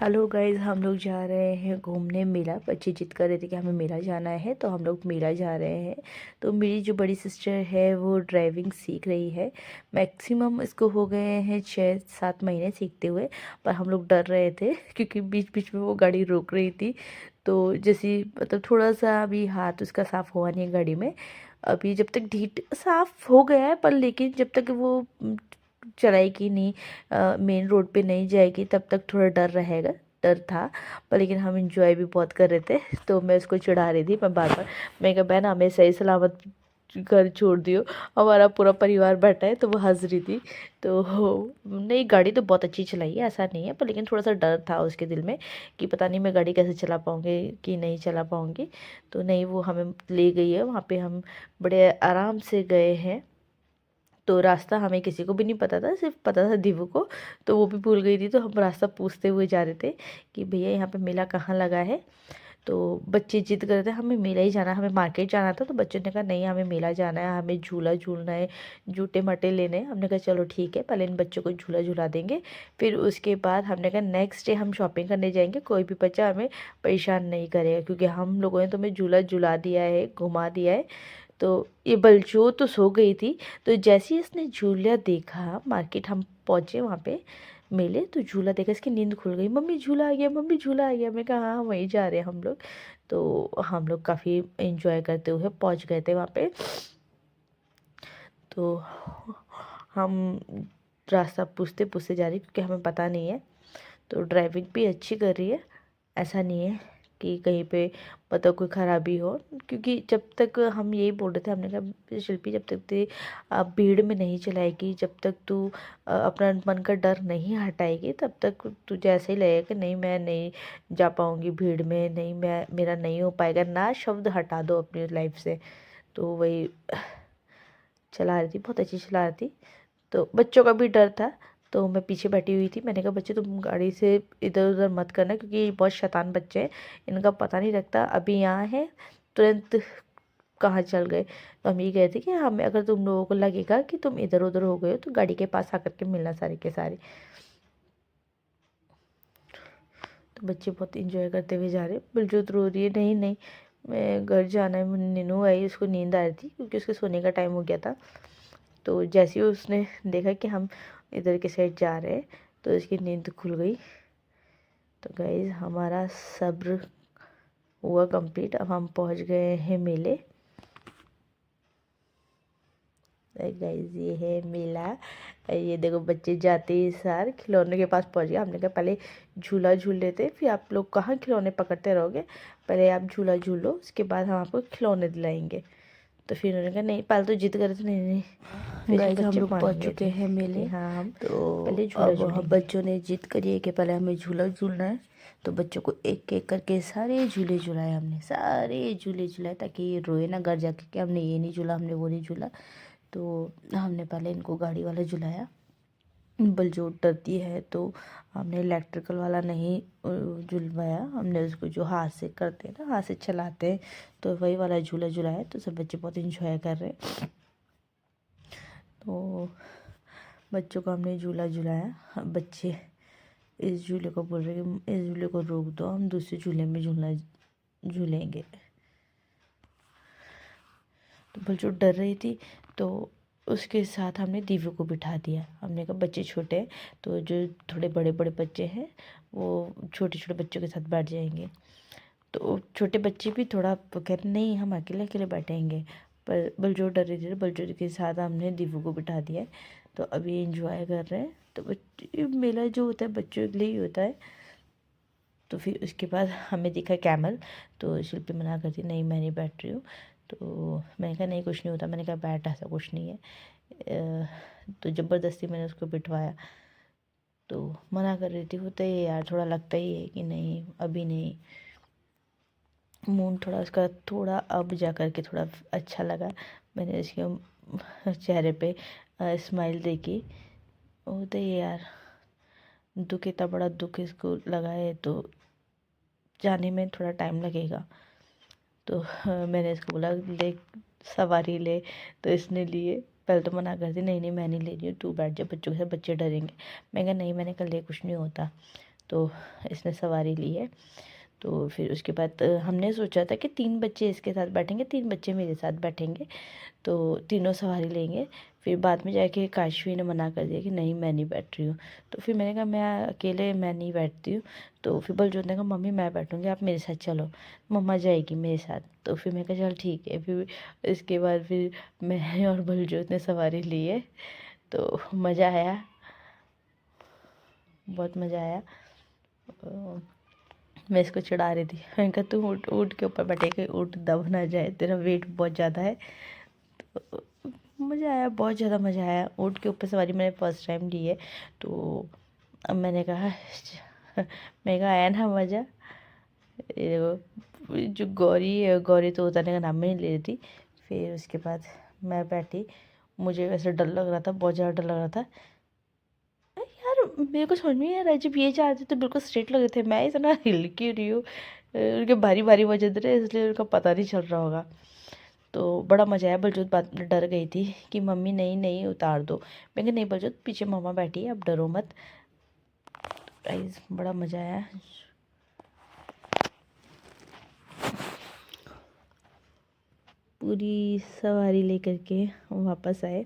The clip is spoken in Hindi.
हेलो गाइस, हम लोग जा रहे हैं घूमने मेला। बच्चे जिद कर रहे थे कि हमें मेला जाना है, तो हम लोग मेला जा रहे हैं। तो मेरी जो बड़ी सिस्टर है वो ड्राइविंग सीख रही है। मैक्सिमम इसको हो गए हैं 6-7 महीने सीखते हुए। पर हम लोग डर रहे थे क्योंकि बीच बीच में वो गाड़ी रोक रही थी। तो जैसे मतलब थोड़ा सा अभी हाथ उसका साफ़ हुआ नहीं है गाड़ी में। अभी जब तक ढीट साफ़ हो गया है, पर लेकिन जब तक वो चलाएगी नहीं, मेन रोड पे नहीं जाएगी, तब तक थोड़ा डर रहेगा। डर था। पर लेकिन हम इंजॉय भी बहुत कर रहे थे। तो मैं उसको चिढ़ा रही थी, मैं बार बार मैं कहा बहन हमें सही सलामत घर छोड़ दियो, हमारा पूरा परिवार बैठा है। तो वो हंस रही थी। तो नहीं, गाड़ी तो बहुत अच्छी चलाई है, ऐसा नहीं है, पर लेकिन थोड़ा सा डर था उसके दिल में कि पता नहीं मैं गाड़ी कैसे चला पाऊँगी कि नहीं चला पाऊँगी। तो नहीं, वो हमें ले गई है वहाँ पे। हम बड़े आराम से गए हैं। तो रास्ता हमें किसी को भी नहीं पता था, सिर्फ पता था दीवू को। तो वो भी भूल गई थी, तो हम रास्ता पूछते हुए जा रहे थे कि भैया यहाँ पे मेला कहाँ लगा है। तो बच्चे जिद कर रहे थे हमें मेला ही जाना है, हमें मार्केट जाना था। तो बच्चों ने कहा नहीं, हमें मेला जाना है, हमें झूला झूलना है, जूते मटे लेने हैं। हमने कहा चलो ठीक है, पहले इन बच्चों को झूला झूला देंगे। फिर उसके बाद हमने कहा नेक्स्ट डे हम शॉपिंग करने जाएंगे, कोई भी बच्चा हमें परेशान नहीं करेगा, क्योंकि हम लोगों ने तो हमें झूला झूला दिया है, घुमा दिया है। तो ये बलजो तो सो गई थी। तो जैसे ही इसने झूला देखा, मार्केट हम पहुँचे वहाँ पे मेले, तो झूला देखा, इसकी नींद खुल गई। मम्मी झूला आ गया, मम्मी झूला आ गया। मैं कहा हाँ, वहीं जा रहे हैं हम लोग। तो हम लोग काफ़ी एंजॉय करते हुए पहुँच गए थे वहाँ पे। तो हम रास्ता पूछते पूछते जा रही, क्योंकि हमें पता नहीं है। तो ड्राइविंग भी अच्छी कर रही है, ऐसा नहीं है कि कहीं पे मतलब कोई ख़राबी हो। क्योंकि जब तक हम यही बोल रहे थे, हमने कहा शिल्पी जब तक तू भीड़ में नहीं चलाएगी, जब तक तू अपना मन का डर नहीं हटाएगी, तब तक तुझे ऐसे ही लगेगा कि नहीं मैं नहीं जा पाऊँगी भीड़ में, नहीं मैं मेरा नहीं हो पाएगा। ना शब्द हटा दो अपनी लाइफ से। तो वही चला रही थी, बहुत अच्छी चला रही थी। तो बच्चों का भी डर था। तो मैं पीछे बैठी हुई थी, मैंने कहा बच्चे तुम गाड़ी से इधर उधर मत करना, क्योंकि ये बहुत शैतान बच्चे हैं, इनका पता नहीं लगता अभी यहाँ है तुरंत कहाँ चल गए। तो हम ये कह थे कि हमें अगर तुम लोगों को लगेगा कि तुम इधर उधर हो गए हो, तो गाड़ी के पास आकर के मिलना सारे के सारे। तो बच्चे बहुत इंजॉय करते हुए जा रहे। बिलजुत रो रही है, नहीं नहीं मैं घर जाना है। नीनू आई, उसको नींद आ रही थी क्योंकि उसके सोने का टाइम हो गया था। तो जैसे ही उसने देखा कि हम इधर के साइड जा रहे हैं, तो इसकी नींद खुल गई। तो गाइज़ हमारा सब्र हुआ कंप्लीट, अब हम पहुंच गए हैं मेले। गाइज़ ये है मेला। ये देखो बच्चे जाते ही सार खिलौने के पास पहुंच गए। हमने कहा पहले झूला झूल लेते, फिर आप लोग कहाँ खिलौने पकड़ते रहोगे, पहले आप झूला झूल लो, उसके बाद हम आपको खिलौने दिलाएंगे। तो फिर उन्होंने कहा नहीं, पहले तो जिद कर रहे थे, नहीं नहीं। फिर गाइज हम बच्चे लोग मान पहुंच गए चुके थे हैं कि मेले। हाँ हम तो पहले झूला अब हम झूलेंगे। बच्चों ने जिद करी है कि पहले हमें झूला झूलना है। तो बच्चों को एक एक करके सारे झूले झुलाए, हमने सारे झूले झुलाए ताकि ये रोए ना घर जाके कि हमने ये नहीं झूला, हमने वो नहीं झूला। तो हमने पहले इनको गाड़ी वाला झुलाया। बलजोत डरती है, तो हमने इलेक्ट्रिकल वाला नहीं झुलवाया, हमने उसको जो हाथ से करते हैं ना, हाथ से चलाते हैं, तो वही वाला झूला झुलाया। तो सब बच्चे बहुत इंजॉय कर रहे हैं। तो बच्चों को हमने झूला झुलाया। बच्चे इस झूले को बोल रहे कि इस झूले को रोक दो, हम दूसरे झूले में झूलना झूलेंगे। तो बलजो डर रही थी, तो उसके साथ हमने दीवू को बिठा दिया। हमने कहा बच्चे छोटे हैं, तो जो थोड़े बड़े बड़े बच्चे हैं वो छोटे छोटे बच्चों के साथ बैठ जाएंगे। तो छोटे बच्चे भी थोड़ा कह रहे नहीं हम अकेले अकेले बैठेंगे। पर बलजोर डर रही थी, तो बलजोर के साथ हमने दीवू को बिठा दिया है। तो अभी इंजॉय कर रहे हैं। तो बच्चे मेला जो होता है बच्चों के लिए ही होता है। तो फिर उसके बाद हमें दिखा कैमल। तो शिल्पी मना करती नहीं मैं नहीं बैठ रही हूँ। तो मैंने कहा नहीं कुछ नहीं होता, मैंने कहा बैठ, ऐसा कुछ नहीं है। तो ज़बरदस्ती मैंने उसको बिठवाया। तो मना कर रही थी, होता ही है यार, थोड़ा लगता ही है कि नहीं अभी नहीं। मूड थोड़ा उसका थोड़ा अब जा कर के थोड़ा अच्छा लगा। मैंने उसके चेहरे पे स्माइल देखी। होता ही है यार, दुख इतना बड़ा दुख इसको लगा है, तो जाने में थोड़ा टाइम लगेगा। तो मैंने इसको बोला ले सवारी ले। तो इसने लिए। पहले तो मना कर दी, नहीं नहीं मैं नहीं ले रही हूँ, तू बैठ जा, बच्चों के साथ बच्चे डरेंगे। मैं कहा नहीं, मैंने कल ले कुछ नहीं होता। तो इसने सवारी ली है। तो फिर उसके बाद हमने सोचा था कि 3 बच्चे इसके साथ बैठेंगे, 3 बच्चे मेरे साथ बैठेंगे, तो तीनों सवारी लेंगे। फिर बाद में जाके काशवी ने मना कर दिया कि नहीं मैं नहीं बैठ रही हूँ। तो फिर मैंने कहा मैं अकेले मैं नहीं बैठती हूँ। तो फिर बलजोत ने कहा मम्मी मैं बैठूँगी, आप मेरे साथ चलो, मम्मा जाएगी मेरे साथ। तो फिर मैं कहा चल ठीक है। फिर इसके बाद फिर मैं और बलजोत ने सवारी ली है, तो मज़ा आया, बहुत मज़ा आया। मैं इसको चिढ़ा रही थी, मैंने कहा तू ऊँट ऊँट के ऊपर बैठेगी, ऊँट दब ना जाए, तेरा वेट बहुत ज़्यादा है। तो मज़ा आया, बहुत ज़्यादा मज़ा आया। ऊँट के ऊपर सवारी मैंने फर्स्ट टाइम ली है। तो अब मैंने कहा आया ना मज़ा। ये देखो जो गौरी है, गौरी तो उतरने का नाम ही नहीं ले रही थी। फिर उसके बाद मैं बैठी, मुझे वैसे डर लग रहा था, बहुत ज़्यादा डर लग रहा था यार। मेरे को समझ में नहीं आ रहा है, जब ये चाहते तो बिल्कुल स्ट्रेट लग रहे थे, मैं इतना हिल क्यों रही हूँ। उनके भारी भारी वजन रहे, इसलिए उनका पता नहीं चल रहा होगा। तो बड़ा मज़ा आया। बलजोत बात में डर गई थी कि मम्मी नहीं नहीं उतार दो। मैं कहा नहीं बलजोत, पीछे मम्मा बैठी है, अब डरो मत। गाइस बड़ा मज़ा आया। पूरी सवारी लेकर के वापस आए।